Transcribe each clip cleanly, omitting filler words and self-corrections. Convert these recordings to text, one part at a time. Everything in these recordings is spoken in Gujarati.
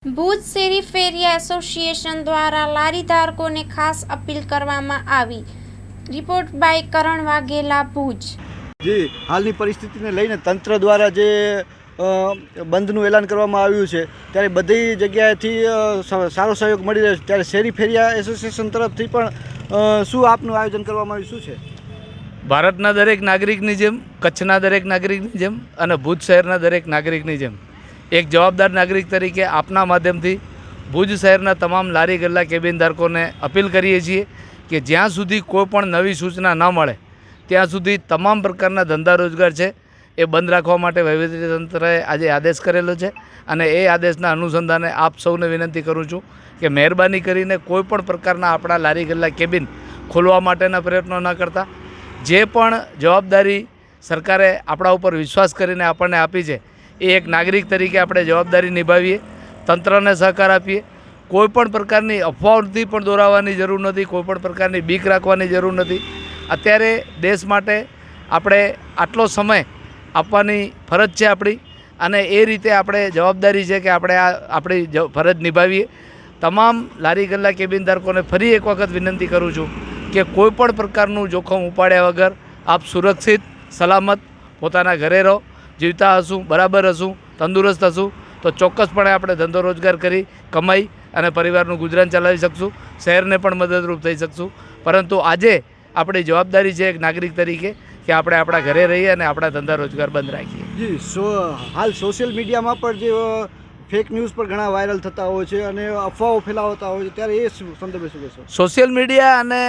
ભુજ શેરી ફેરિયા એસોસિએશન દ્વારા લારી ધારકોને ખાસ અપીલ કરવામાં આવી। રિપોર્ટ બાય કરણ વાઘેલા, ભુજ। જી, હાલની પરિસ્થિતિને લઈને તંત્ર દ્વારા જે બંધનું એલાન કરવામાં આવ્યું છે ત્યારે બધી જગ્યાએથી સારો સહયોગ મળી રહ્યો છે, ત્યારે શેરી ફેરિયા એસોસિએશન તરફથી પણ શું આપનું આયોજન કરવામાં આવ્યું શું છે? ભારતના દરેક નાગરિકની જેમ, કચ્છના દરેક નાગરિકની જેમ અને ભુજ શહેરના દરેક નાગરિકની જેમ એક જવાબદાર નાગરિક તરીકે આપના માધ્યમથી ભુજ શહેરના તમામ લારી ગલ્લા કેબિન ધારકોને અપીલ કરીએ છીએ કે જ્યાં સુધી કોઈ પણ નવી સૂચના ન મળે ત્યાં સુધી તમામ પ્રકારના ધંધા રોજગાર છે એ બંધ રાખવા માટે વહીવટીતંત્રએ આજે આદેશ કરેલો છે અને એ આદેશના અનુસંધાને આપ સૌને વિનંતી કરું છું કે મહેરબાની કરીને કોઈ પણ પ્રકારના આપણા લારી ગલ્લા કેબિન ખોલવા માટેના પ્રયત્નો ન કરતા। જે પણ જવાબદારી સરકારે આપણા ઉપર વિશ્વાસ કરીને આપણને આપી છે એ એક નાગરિક તરીકે આપણે જવાબદારી નિભાવીએ, તંત્રને સહકાર આપીએ। કોઈપણ પ્રકારની અફવાઓથી પણ દોરાવવાની જરૂર નથી, કોઈપણ પ્રકારની બીક રાખવાની જરૂર નથી। અત્યારે દેશ માટે આપણે આટલો સમય આપવાની ફરજ છે આપણી અને એ રીતે આપણે જવાબદારી છે કે આપણે આપણી ફરજ નિભાવીએ। તમામ લારી ગલ્લા કેબિન ધારકોને ફરી એક વખત વિનંતી કરું છું કે કોઈપણ પ્રકારનું જોખમ ઉપાડ્યા વગર આપ સુરક્ષિત સલામત પોતાના ઘરે રહો। જીવતા હશું, બરાબર હશું, તંદુરસ્ત હશું તો ચોક્કસપણે આપણે ધંધો રોજગાર કરી કમાઈ અને પરિવારનું ગુજરાન ચલાવી શકશું, શહેરને પણ મદદરૂપ થઈ શકશું। પરંતુ આજે આપણી જવાબદારી છે એક નાગરિક તરીકે કે આપણે આપણા ઘરે રહીએ અને આપણા ધંધા રોજગાર બંધ રાખીએ। જી, હાલ સોશિયલ મીડિયામાં પણ જે ફેક ન્યૂઝ પર ઘણા વાયરલ થતા હોય છે અને અફવાઓ ફેલાવતા હોય છે, ત્યારે એ સંદર્ભે શું કહેશો? સોશિયલ મીડિયા અને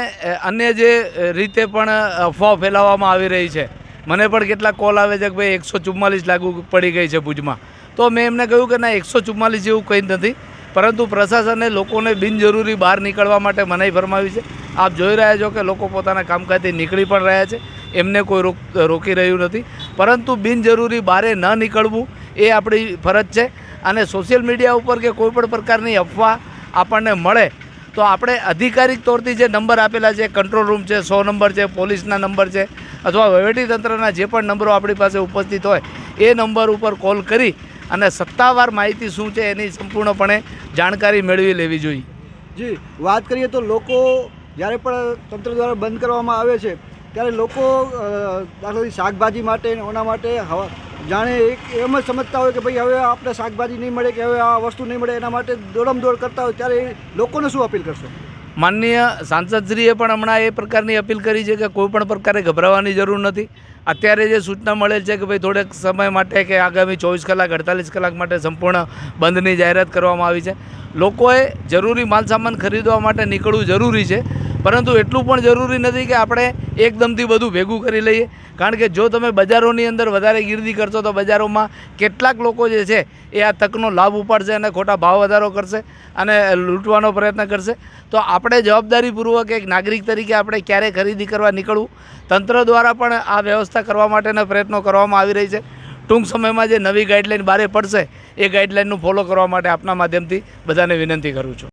અન્ય જે રીતે પણ અફવાઓ ફેલાવવામાં આવી રહી છે, મને પણ કેટલાક કોલ આવે છે કે ભાઈ 144 લાગુ પડી ગઈ છે ભુજમાં, તો મેં એમને કહ્યું કે ના, 144 જેવું કંઈ નથી, પરંતુ પ્રશાસને લોકોને બિનજરૂરી બહાર નીકળવા માટે મનાઈ ફરમાવી છે। આપ જોઈ રહ્યા છો કે લોકો પોતાના કામકાજથી નીકળી પણ રહ્યા છે, એમને કોઈ રોકી રહ્યું નથી, પરંતુ બિનજરૂરી બહારે ન નીકળવું એ આપણી ફરજ છે। અને સોશિયલ મીડિયા ઉપર કે કોઈપણ પ્રકારની અફવા આપણને મળે તો આપણે અધિકારિક તौरથી જે નંબર આપેલા છે, કંટ્રોલ રૂમ છે, 100 નંબર છે, પોલીસના નંબર છે અથવા વહીવટીતંત્રના જે પણ નંબરો આપણી પાસે ઉપસ્થિત હોય એ નંબર ઉપર કોલ કરી અને સત્તાવાર માહિતી શું છે એની સંપૂર્ણપણે જાણકારી મેળવી લેવી જોઈએ। જી, વાત કરીએ તો લોકો જ્યારે પણ તંત્ર દ્વારા બંધ કરવામાં આવે છે ત્યારે લોકો દાખલા શાકભાજી માટે એના માટે જાણે એક એમ જ સમજતા હોય કે ભાઈ હવે આપણે શાકભાજી નહીં મળે કે હવે આ વસ્તુ નહીં મળે, એના માટે દોડમદોડ કરતા હોય, ત્યારે લોકોને શું અપીલ કરશો? માનનીય સાંસદશ્રીએ પણ હમણાં એ પ્રકારની અપીલ કરી છે કે કોઈ પણ પ્રકારે ગભરાવાની જરૂર નથી। અત્યારે જે સૂચના મળેલ છે કે ભાઈ થોડેક સમય માટે કે આગામી 24 કલાક 48 કલાક માટે સંપૂર્ણ બંધની જાહેરાત કરવામાં આવી છે। લોકોએ જરૂરી માલસામાન ખરીદવા માટે નીકળવું જરૂરી છે, પરંતુ એટલું પણ જરૂરી નથી કે આપણે એકદમથી બધું ભેગું કરી લઈએ, કારણ કે જો તમે બજારોની અંદર વધારે ગીરદી કરશો તો બજારોમાં કેટલાક લોકો જે છે એ આ તકનો લાભ ઉપાડશે અને ખોટા ભાવ વધારો કરશે અને લૂંટવાનો પ્રયત્ન કરશે। તો આપણે જવાબદારીપૂર્વક એક નાગરિક તરીકે આપણે ક્યારે ખરીદી કરવા નીકળવું, તંત્ર દ્વારા પણ આ વ્યવસ્થા કરવા માટેના પ્રયત્નો કરવામાં આવી રહી છે। ટૂંક સમયમાં જે નવી ગાઈડલાઈન બહાર પડશે એ ગાઈડલાઈનનું ફોલો કરવા માટે આપના માધ્યમથી બધાને વિનંતી કરું છું।